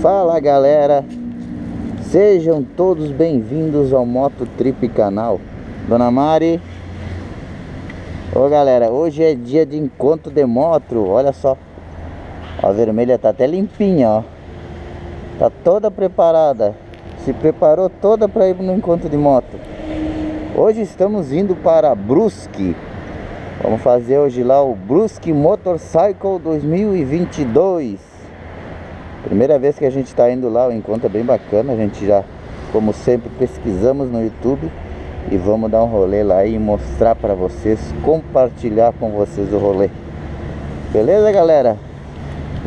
Fala galera, sejam todos bem-vindos ao Moto Trip canal. Dona Mari. Ô galera, hoje é dia de encontro de moto. Olha só, a vermelha tá até limpinha, ó. Tá toda preparada, se preparou toda para ir no encontro de moto. Hoje estamos indo para Brusque. Vamos fazer hoje lá o Brusque Motorcycle 2022. Primeira vez que a gente está indo lá, o encontro é bem bacana. A gente já, como sempre, pesquisamos no YouTube e vamos dar um rolê lá e mostrar para vocês, compartilhar com vocês o rolê. Beleza, galera?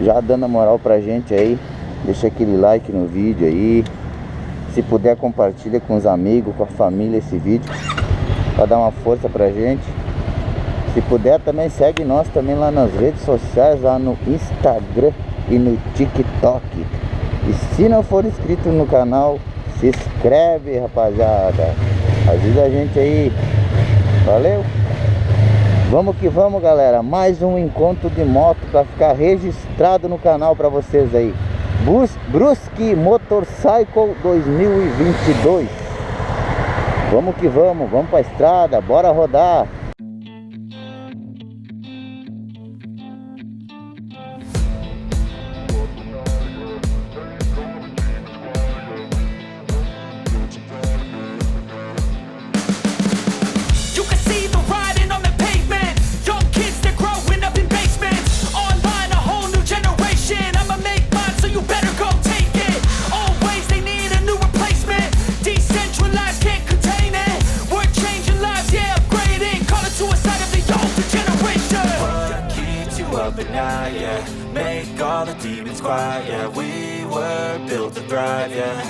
Já dando a moral pra gente aí, deixa aquele like no vídeo aí. Se puder, compartilha com os amigos, com a família esse vídeo, para dar uma força pra gente. Se puder, também segue nós também lá nas redes sociais, lá no Instagram e no TikTok. E se não for inscrito no canal, se inscreve, rapaziada. Ajuda a gente aí. Valeu? Vamos que vamos, galera. Mais um encontro de moto para ficar registrado no canal para vocês aí. Brusque Motorcycle 2022. Vamos que vamos pra estrada, bora rodar. Make all the demons quiet, yeah. We were built to thrive, yeah.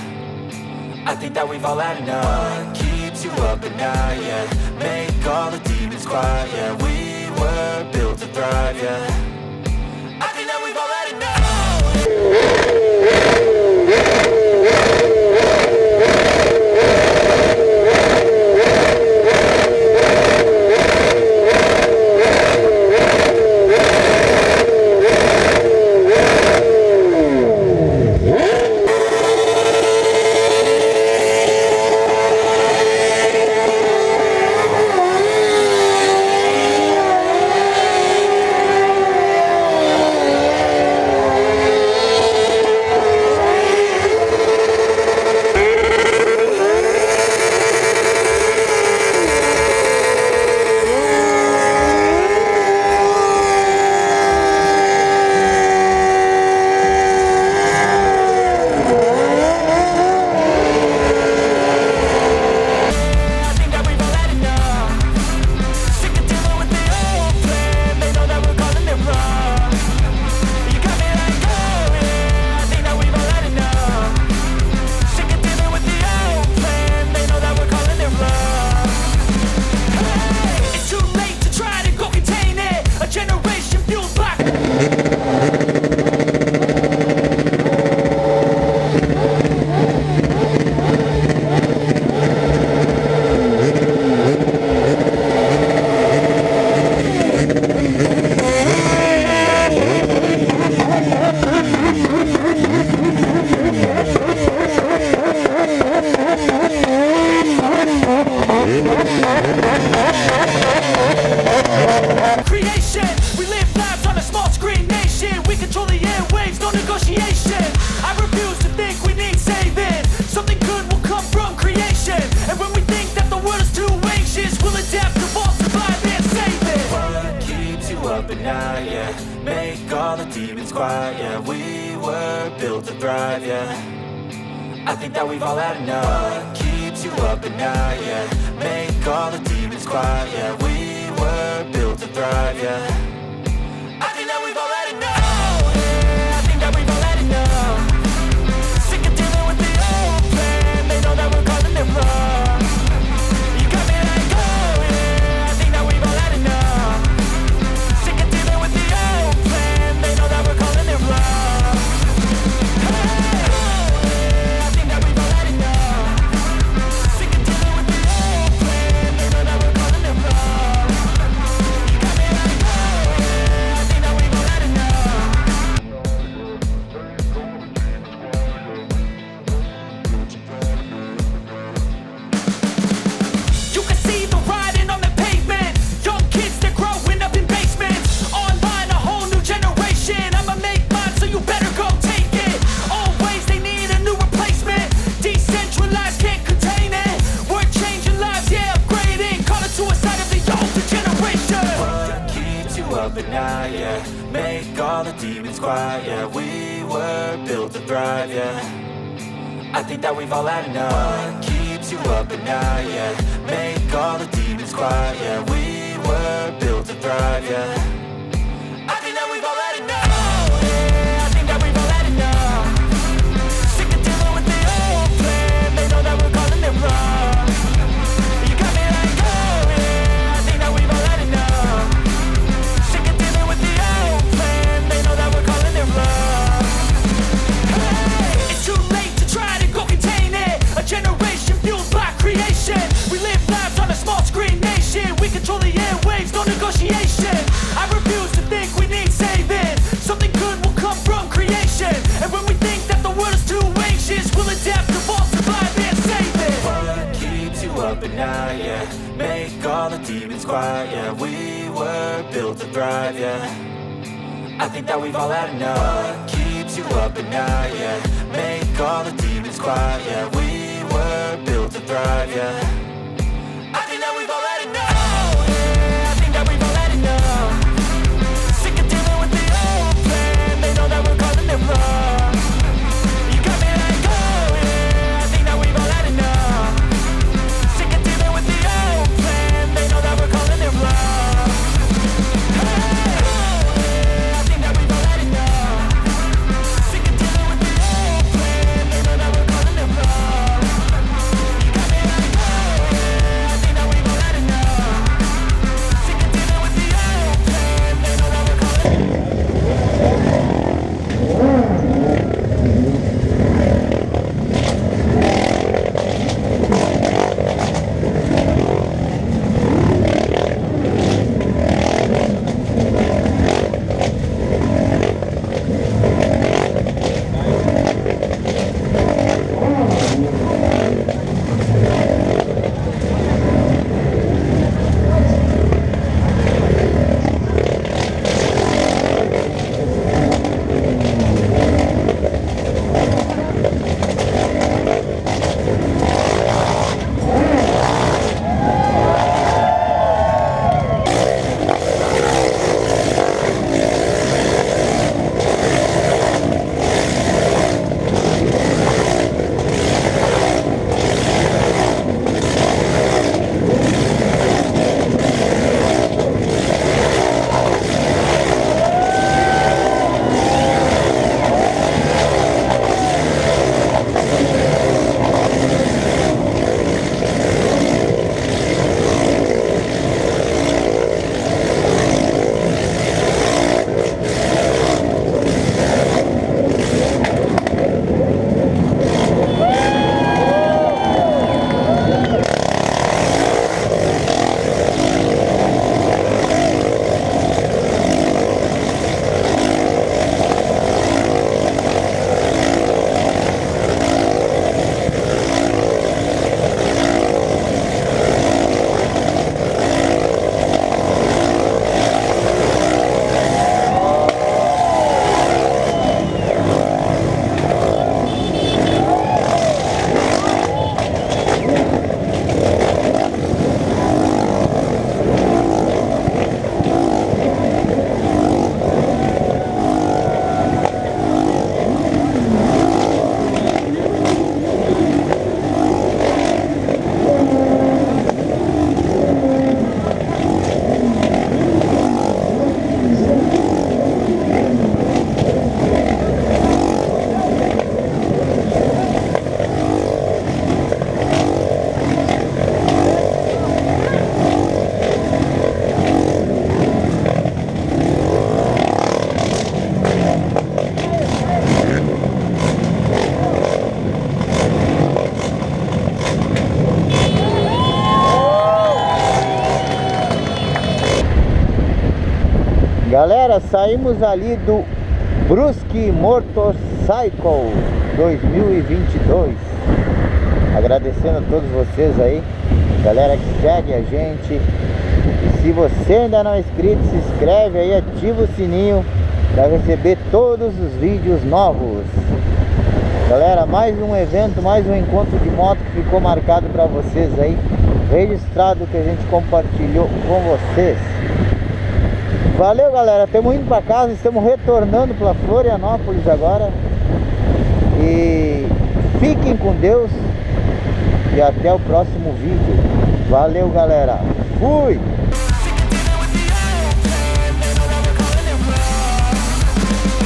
I think that we've all had enough. What keeps you up at night, yeah. Make all the demons quiet, yeah. We were built to thrive, yeah. I think that we've all had enough. Creation, we live lives on a small screen nation. We control the airwaves, no negotiation. I refuse to think we need saving. Something good will come from creation. And when we think that the world is too anxious, we'll adapt, evolve, survive and save it. What keeps you up at night, yeah. Make all the demons quiet, yeah. We were built to thrive, yeah. I think that we've all had enough. What keeps you up at night, yeah. Make all the demons quiet, yeah. We were built to thrive, yeah. I think that we've all had enough. Yeah, I think that we've all had enough. Sick of dealing with the old plan. They know that we're calling it wrong. You got me like, oh yeah, I think that we've all had enough. Sick of dealing with the old plan. They know that we're calling it wrong. Hey, oh yeah, I think that we've all had enough. Sick of dealing with the old plan. They know that we're calling it wrong. You got me like, oh all the demons quiet, yeah. We were built to thrive, yeah. I think that we've all had enough. What keeps you up at night, yeah. Make all the demons quiet, yeah. We were built to thrive, yeah. I think that we've all had enough. Oh, yeah, I think that we've all had enough. Sick of dealing with the old plan. They know that we're calling it wrong. You got me like, oh yeah, I think that we've all had enough. Sick of dealing with the old plan. They know that we're calling it wrong. Hey, it's too late to try to go contain it. A generation fueled by creation. We live lives on a small screen nation. We control the airwaves, no negotiation. I refuse to think we need saving. Something good will come from creation. And when we think that the world is too anxious, we'll adapt, evolve, survive and save it. What keeps you up at night, yeah. Make all the demons quiet, yeah. We were built to thrive, yeah. I think that we've all had enough. What keeps you up at night, yeah. Make all the demons quiet, yeah. We were built to thrive, yeah. I think that we've all had enough. Oh yeah, I think that we've all had enough. Sick of dealing with the old plan. They know that we're calling it wrong. You got me like, oh yeah, I think that we've all had enough. Sick of dealing with the old plan. They know that we're calling it wrong. Hey, oh yeah, I think that we've all had enough. Sick of dealing with the old plan. They know that we're calling it wrong. You got me like, oh yeah, I think that we've all had enough. Sick of dealing with the old plan. They know that we're calling it wrong. Galera, saímos ali do Brusque Motorcycle 2022. Agradecendo a todos vocês aí, galera que segue a gente. E se você ainda não é inscrito, se inscreve aí, ativa o sininho para receber todos os vídeos novos. Galera, mais um evento, mais um encontro de moto que ficou marcado para vocês aí, registrado, que a gente compartilhou com vocês. Valeu, galera, estamos indo para casa, estamos retornando para Florianópolis agora. E fiquem com Deus e até o próximo vídeo. Valeu, galera, fui!